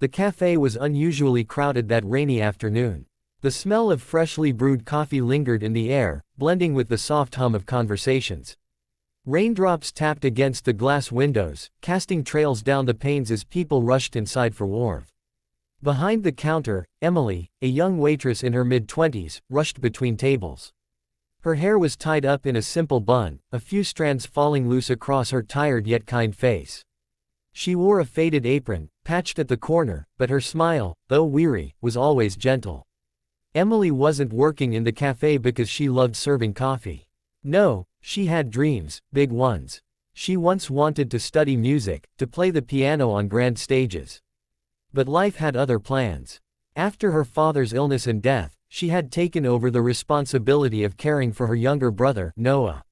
The café was unusually crowded that rainy afternoon. The smell of freshly brewed coffee lingered in the air, blending with the soft hum of conversations. Raindrops tapped against the glass windows, casting trails down the panes as people rushed inside for warmth. Behind the counter, Emily, a young waitress in her mid-20s, rushed between tables. Her hair was tied up in a simple bun, a few strands falling loose across her tired yet kind face. She wore a faded apron, patched at the corner, but her smile, though weary, was always gentle. Emily wasn't working in the café because she loved serving coffee. No, she had dreams, big ones. She once wanted to study music, to play the piano on grand stages. But life had other plans. After her father's illness and death, she had taken over the responsibility of caring for her younger brother, Noah.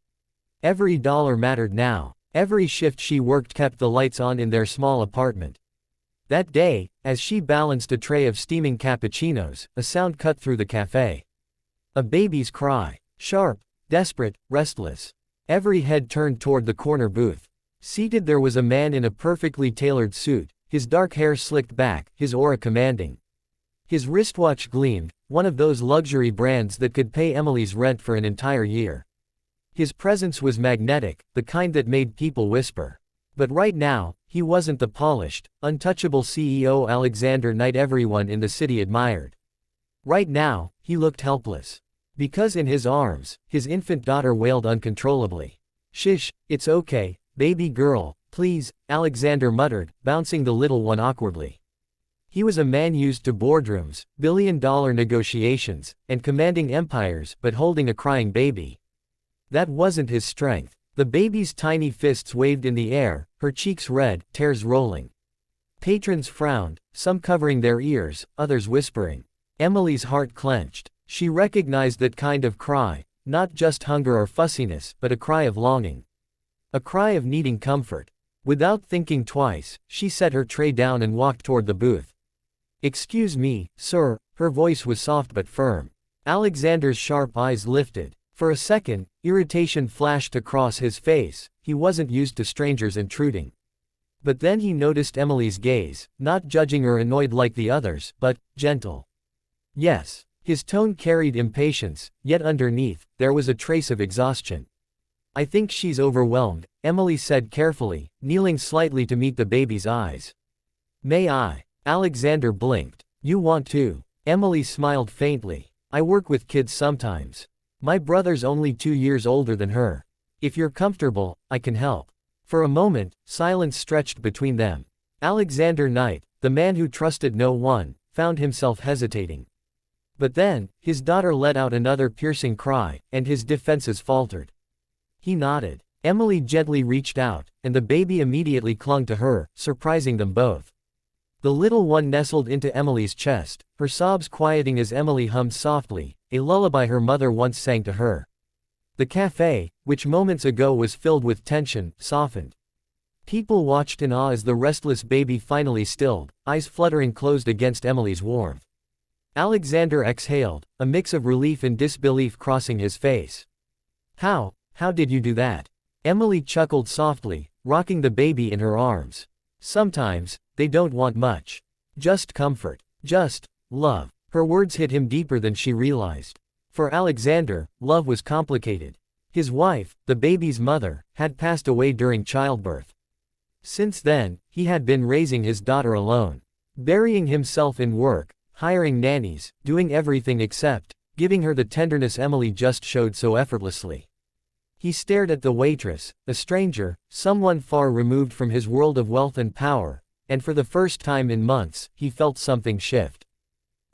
Every dollar mattered now. Every shift she worked kept the lights on in their small apartment. That day, as she balanced a tray of steaming cappuccinos, a sound cut through the café. A baby's cry. Sharp, desperate, restless. Every head turned toward the corner booth. Seated there was a man in a perfectly tailored suit, his dark hair slicked back, his aura commanding. His wristwatch gleamed, one of those luxury brands that could pay Emily's rent for an entire year. His presence was magnetic, the kind that made people whisper. But right now, he wasn't the polished, untouchable CEO Alexander Knight everyone in the city admired. Right now, he looked helpless. Because in his arms, his infant daughter wailed uncontrollably. "Shish, it's okay, baby girl, please," Alexander muttered, bouncing the little one awkwardly. He was a man used to boardrooms, billion-dollar negotiations, and commanding empires, but holding a crying baby. That wasn't his strength. The baby's tiny fists waved in the air, her cheeks red, tears rolling. Patrons frowned, some covering their ears, others whispering. Emily's heart clenched. She recognized that kind of cry, not just hunger or fussiness, but a cry of longing. A cry of needing comfort. Without thinking twice, she set her tray down and walked toward the booth. "Excuse me, sir," her voice was soft but firm. Alexander's sharp eyes lifted. For a second, irritation flashed across his face. He wasn't used to strangers intruding. But then he noticed Emily's gaze, not judging or annoyed like the others, but gentle. Yes. His tone carried impatience, yet underneath, there was a trace of exhaustion. "I think she's overwhelmed," Emily said carefully, kneeling slightly to meet the baby's eyes. "May I?" Alexander blinked. "You want to?" Emily smiled faintly. "I work with kids sometimes. My brother's only 2 years older than her. If you're comfortable, I can help." For a moment, silence stretched between them. Alexander Knight, the man who trusted no one, found himself hesitating. But then, his daughter let out another piercing cry, and his defenses faltered. He nodded. Emily gently reached out, and the baby immediately clung to her, surprising them both. The little one nestled into Emily's chest, her sobs quieting as Emily hummed softly, a lullaby her mother once sang to her. The café, which moments ago was filled with tension, softened. People watched in awe as the restless baby finally stilled, eyes fluttering closed against Emily's warmth. Alexander exhaled, a mix of relief and disbelief crossing his face. How did you do that?" Emily chuckled softly, rocking the baby in her arms. "Sometimes, they don't want much. Just comfort. Just love." Her words hit him deeper than she realized. For Alexander, love was complicated. His wife, the baby's mother, had passed away during childbirth. Since then, he had been raising his daughter alone. Burying himself in work, hiring nannies, doing everything except giving her the tenderness Emily just showed so effortlessly. He stared at the waitress, a stranger, someone far removed from his world of wealth and power, and for the first time in months, he felt something shift.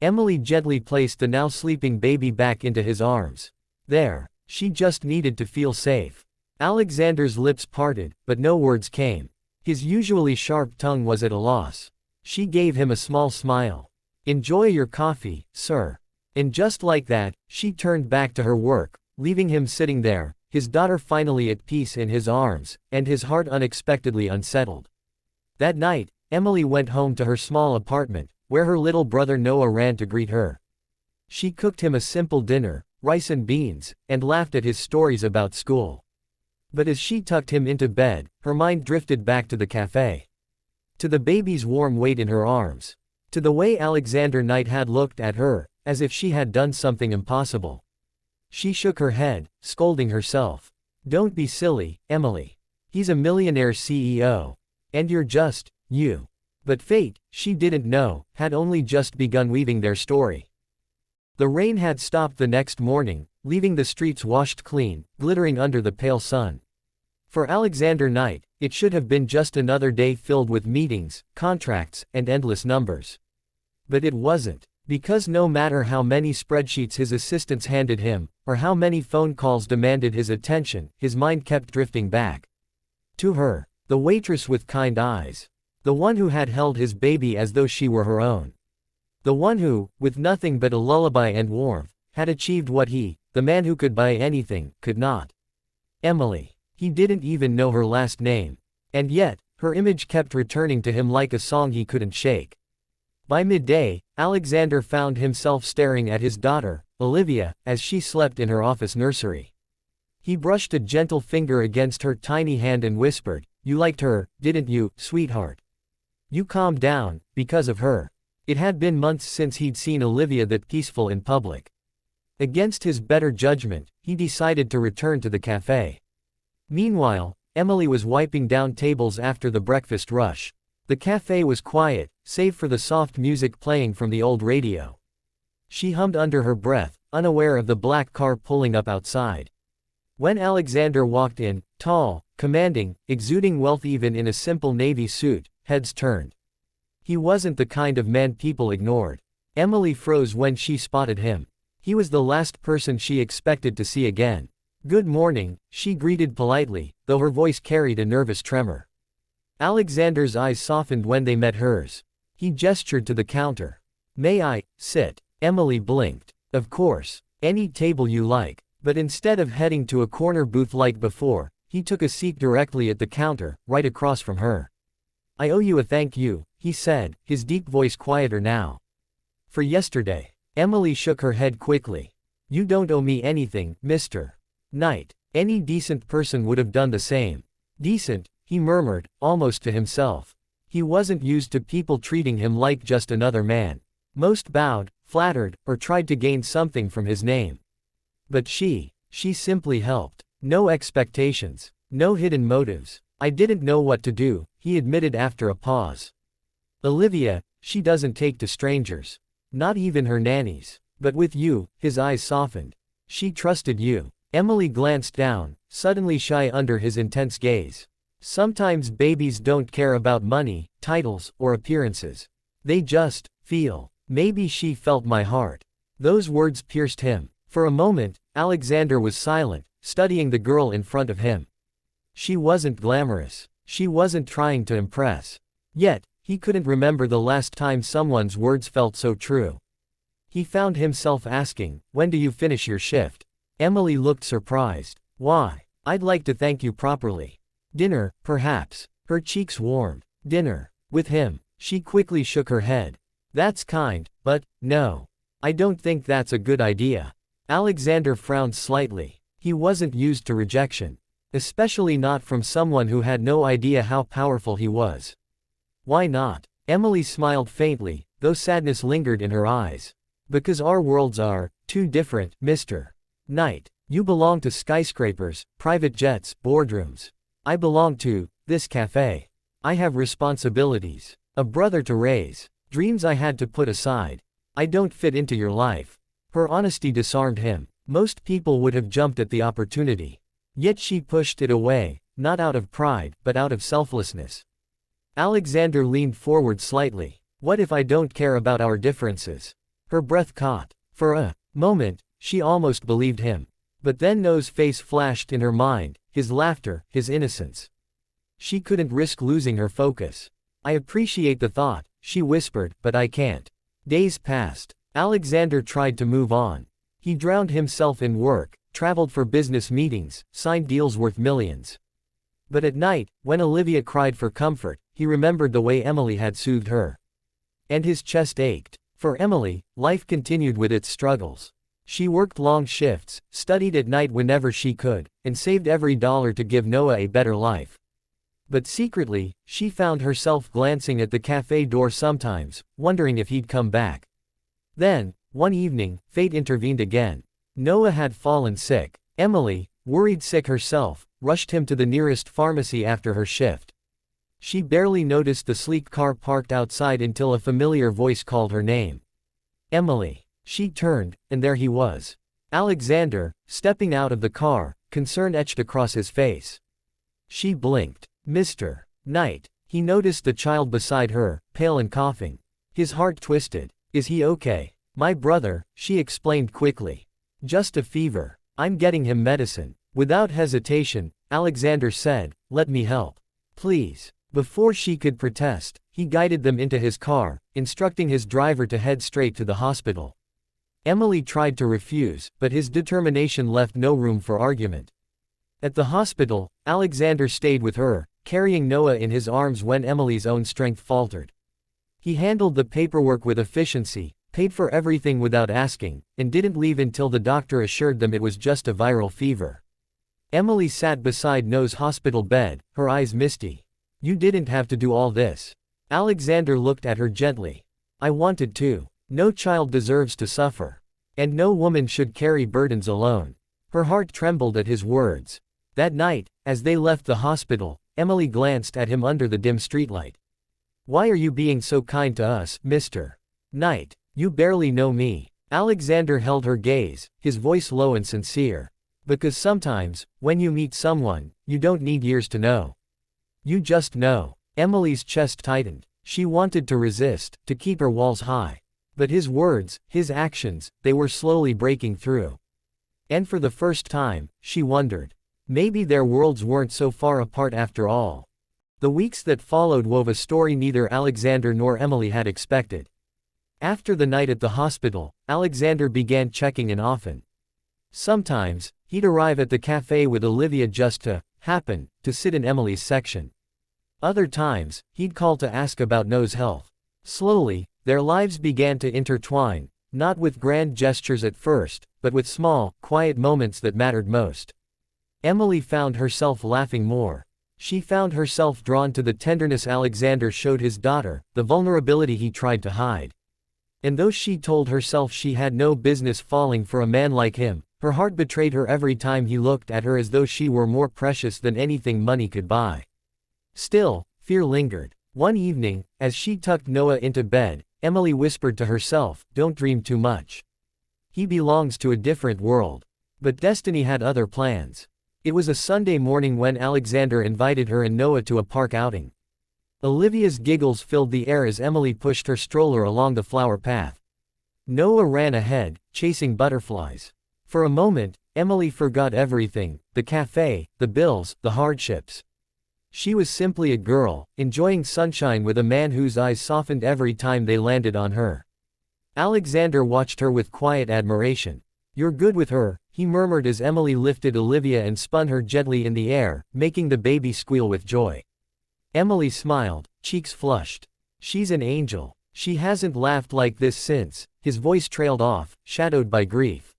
Emily gently placed the now sleeping baby back into his arms. There. She just needed to feel safe. Alexander's lips parted, but no words came. His usually sharp tongue was at a loss. She gave him a small smile. "Enjoy your coffee, sir." And just like that, she turned back to her work, leaving him sitting there, his daughter finally at peace in his arms, and his heart unexpectedly unsettled. That night, Emily went home to her small apartment, where her little brother Noah ran to greet her. She cooked him a simple dinner, rice and beans, and laughed at his stories about school. But as she tucked him into bed, her mind drifted back to the café. To the baby's warm weight in her arms. To the way Alexander Knight had looked at her, as if she had done something impossible. She shook her head, scolding herself. Don't be silly, Emily. He's a millionaire CEO. And you're just, you. But fate, she didn't know, had only just begun weaving their story. The rain had stopped the next morning, leaving the streets washed clean, glittering under the pale sun. For Alexander Knight, it should have been just another day filled with meetings, contracts, and endless numbers. But it wasn't. Because no matter how many spreadsheets his assistants handed him, or how many phone calls demanded his attention, his mind kept drifting back. To her, the waitress with kind eyes. The one who had held his baby as though she were her own. The one who, with nothing but a lullaby and warmth, had achieved what he, the man who could buy anything, could not. Emily. He didn't even know her last name. And yet, her image kept returning to him like a song he couldn't shake. By midday, Alexander found himself staring at his daughter, Olivia, as she slept in her office nursery. He brushed a gentle finger against her tiny hand and whispered, "You liked her, didn't you, sweetheart? You calmed down, because of her." It had been months since he'd seen Olivia that peaceful in public. Against his better judgment, he decided to return to the café. Meanwhile, Emily was wiping down tables after the breakfast rush. The café was quiet, save for the soft music playing from the old radio. She hummed under her breath, unaware of the black car pulling up outside. When Alexander walked in, tall, commanding, exuding wealth even in a simple navy suit, heads turned. He wasn't the kind of man people ignored. Emily froze when she spotted him. He was the last person she expected to see again. "Good morning," she greeted politely, though her voice carried a nervous tremor. Alexander's eyes softened when they met hers. He gestured to the counter. "May I sit?" Emily blinked. "Of course. Any table you like." But instead of heading to a corner booth like before, he took a seat directly at the counter, right across from her. "I owe you a thank you," he said, his deep voice quieter now. "For yesterday." Emily shook her head quickly. "You don't owe me anything, Mr. Knight. Any decent person would have done the same." "Decent," he murmured, almost to himself. He wasn't used to people treating him like just another man. Most bowed, flattered, or tried to gain something from his name. But she simply helped. No expectations. No hidden motives. "I didn't know what to do," he admitted after a pause. "Olivia, she doesn't take to strangers. Not even her nannies. But with you," his eyes softened. "She trusted you." Emily glanced down, suddenly shy under his intense gaze. "Sometimes babies don't care about money, titles, or appearances. They just feel." Maybe she felt my heart. Those words pierced him. For a moment, Alexander was silent, studying the girl in front of him. She wasn't glamorous. She wasn't trying to impress. Yet, he couldn't remember the last time someone's words felt so true. He found himself asking, "When do you finish your shift?" Emily looked surprised. "Why? I'd like to thank you properly." "Dinner, perhaps." Her cheeks warmed. "Dinner. With him." She quickly shook her head. "That's kind, but, no. I don't think that's a good idea." Alexander frowned slightly. He wasn't used to rejection. Especially not from someone who had no idea how powerful he was. "Why not?" Emily smiled faintly, though sadness lingered in her eyes. "Because our worlds are too different, Mr. Knight. You belong to skyscrapers, private jets, boardrooms. I belong to this café. I have responsibilities. A brother to raise. Dreams I had to put aside. I don't fit into your life." Her honesty disarmed him. Most people would have jumped at the opportunity. Yet she pushed it away, not out of pride, but out of selflessness. Alexander leaned forward slightly. "What if I don't care about our differences?" Her breath caught. For a moment, she almost believed him. But then No's face flashed in her mind, his laughter, his innocence. She couldn't risk losing her focus. "I appreciate the thought," she whispered, "but I can't." Days passed. Alexander tried to move on. He drowned himself in work, traveled for business meetings, signed deals worth millions. But at night, when Olivia cried for comfort, he remembered the way Emily had soothed her. And his chest ached. For Emily, life continued with its struggles. She worked long shifts, studied at night whenever she could, and saved every dollar to give Noah a better life. But secretly, she found herself glancing at the cafe door sometimes, wondering if he'd come back. Then, one evening, fate intervened again. Noah had fallen sick. Emily, worried sick herself, rushed him to the nearest pharmacy after her shift. She barely noticed the sleek car parked outside until a familiar voice called her name. Emily. She turned, and there he was. Alexander, stepping out of the car, concern etched across his face. She blinked. Mr. Knight. He noticed the child beside her, pale and coughing. His heart twisted. Is he okay? My brother, she explained quickly. Just a fever. I'm getting him medicine. Without hesitation, Alexander said, let me help. Please. Before she could protest, he guided them into his car, instructing his driver to head straight to the hospital. Emily tried to refuse, but his determination left no room for argument. At the hospital, Alexander stayed with her, carrying Noah in his arms when Emily's own strength faltered. He handled the paperwork with efficiency, paid for everything without asking, and didn't leave until the doctor assured them it was just a viral fever. Emily sat beside Noah's hospital bed, her eyes misty. You didn't have to do all this. Alexander looked at her gently. I wanted to. No child deserves to suffer. And no woman should carry burdens alone. Her heart trembled at his words. That night, as they left the hospital, Emily glanced at him under the dim streetlight. Why are you being so kind to us, Mr. Knight? You barely know me. Alexander held her gaze, his voice low and sincere. Because sometimes, when you meet someone, you don't need years to know. You just know. Emily's chest tightened. She wanted to resist, to keep her walls high. But his words, his actions, they were slowly breaking through. And for the first time, she wondered. Maybe their worlds weren't so far apart after all. The weeks that followed wove a story neither Alexander nor Emily had expected. After the night at the hospital, Alexander began checking in often. Sometimes, he'd arrive at the cafe with Olivia just to happen to sit in Emily's section. Other times, he'd call to ask about Noah's health. Slowly, their lives began to intertwine, not with grand gestures at first, but with small, quiet moments that mattered most. Emily found herself laughing more. She found herself drawn to the tenderness Alexander showed his daughter, the vulnerability he tried to hide. And though she told herself she had no business falling for a man like him, her heart betrayed her every time he looked at her as though she were more precious than anything money could buy. Still, fear lingered. One evening, as she tucked Noah into bed, Emily whispered to herself, don't dream too much. He belongs to a different world. But destiny had other plans. It was a Sunday morning when Alexander invited her and Noah to a park outing. Olivia's giggles filled the air as Emily pushed her stroller along the flower path. Noah ran ahead, chasing butterflies. For a moment, Emily forgot everything, the cafe, the bills, the hardships. She was simply a girl, enjoying sunshine with a man whose eyes softened every time they landed on her. Alexander watched her with quiet admiration. You're good with her, he murmured as Emily lifted Olivia and spun her gently in the air, making the baby squeal with joy. Emily smiled, cheeks flushed. She's an angel. She hasn't laughed like this since. His voice trailed off, shadowed by grief.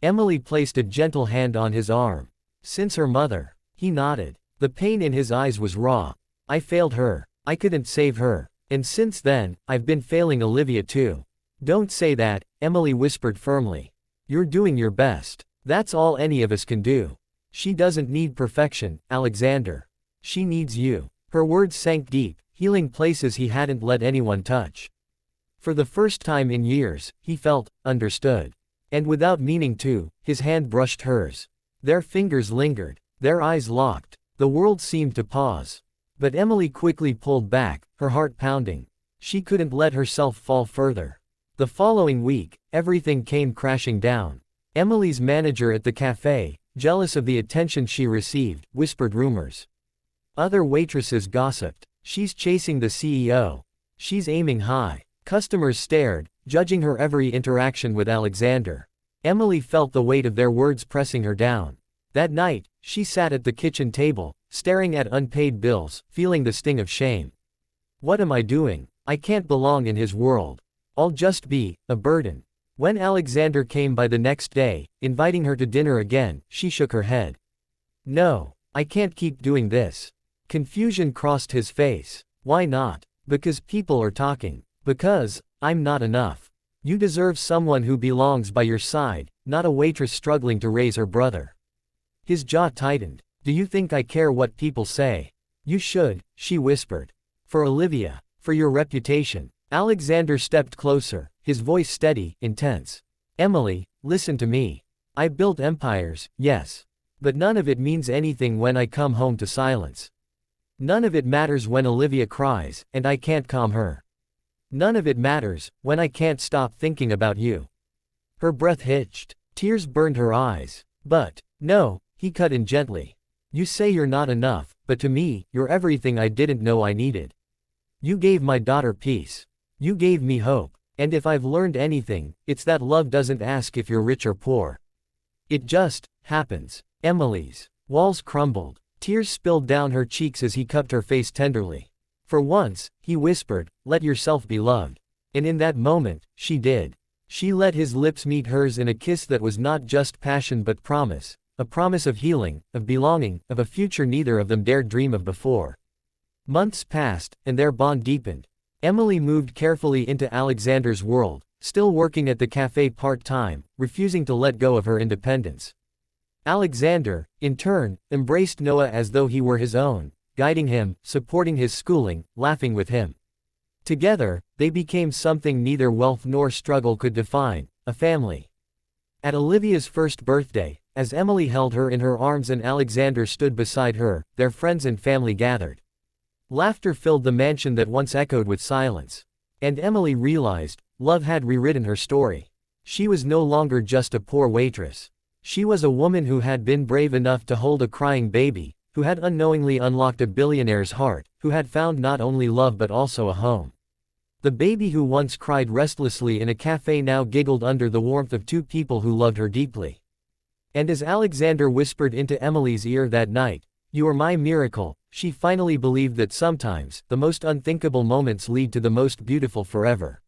Emily placed a gentle hand on his arm. Since her mother. He nodded. The pain in his eyes was raw. I failed her. I couldn't save her. And since then, I've been failing Olivia too. Don't say that, Emily whispered firmly. You're doing your best. That's all any of us can do. She doesn't need perfection, Alexander. She needs you. Her words sank deep, healing places he hadn't let anyone touch. For the first time in years, he felt understood. And without meaning to, his hand brushed hers. Their fingers lingered. Their eyes locked. The world seemed to pause. But Emily quickly pulled back, her heart pounding. She couldn't let herself fall further. The following week, everything came crashing down. Emily's manager at the cafe, jealous of the attention she received, whispered rumors. Other waitresses gossiped. She's chasing the CEO. She's aiming high. Customers stared, judging her every interaction with Alexander. Emily felt the weight of their words pressing her down. That night, she sat at the kitchen table, staring at unpaid bills, feeling the sting of shame. What am I doing? I can't belong in his world. I'll just be a burden. When Alexander came by the next day, inviting her to dinner again, she shook her head. No, I can't keep doing this. Confusion crossed his face. Why not? Because people are talking. Because I'm not enough. You deserve someone who belongs by your side, not a waitress struggling to raise her brother. His jaw tightened. Do you think I care what people say? You should, she whispered. For Olivia. For your reputation. Alexander stepped closer, his voice steady, intense. Emily, listen to me. I built empires, yes. But none of it means anything when I come home to silence. None of it matters when Olivia cries, and I can't calm her. None of it matters, when I can't stop thinking about you. Her breath hitched. Tears burned her eyes. But, no, he cut in gently. You say you're not enough, but to me, you're everything I didn't know I needed. You gave my daughter peace. You gave me hope. And if I've learned anything, it's that love doesn't ask if you're rich or poor. It just happens. Emily's walls crumbled. Tears spilled down her cheeks as he cupped her face tenderly. For once, he whispered, let yourself be loved. And in that moment, she did. She let his lips meet hers in a kiss that was not just passion but promise. A promise of healing, of belonging, of a future neither of them dared dream of before. Months passed, and their bond deepened. Emily moved carefully into Alexander's world, still working at the café part-time, refusing to let go of her independence. Alexander, in turn, embraced Noah as though he were his own, guiding him, supporting his schooling, laughing with him. Together, they became something neither wealth nor struggle could define, a family. At Olivia's first birthday, as Emily held her in her arms and Alexander stood beside her, their friends and family gathered. Laughter filled the mansion that once echoed with silence. And Emily realized, love had rewritten her story. She was no longer just a poor waitress. She was a woman who had been brave enough to hold a crying baby, who had unknowingly unlocked a billionaire's heart, who had found not only love but also a home. The baby who once cried restlessly in a cafe now giggled under the warmth of two people who loved her deeply. And as Alexander whispered into Emily's ear that night, "You are my miracle," she finally believed that sometimes, the most unthinkable moments lead to the most beautiful forever.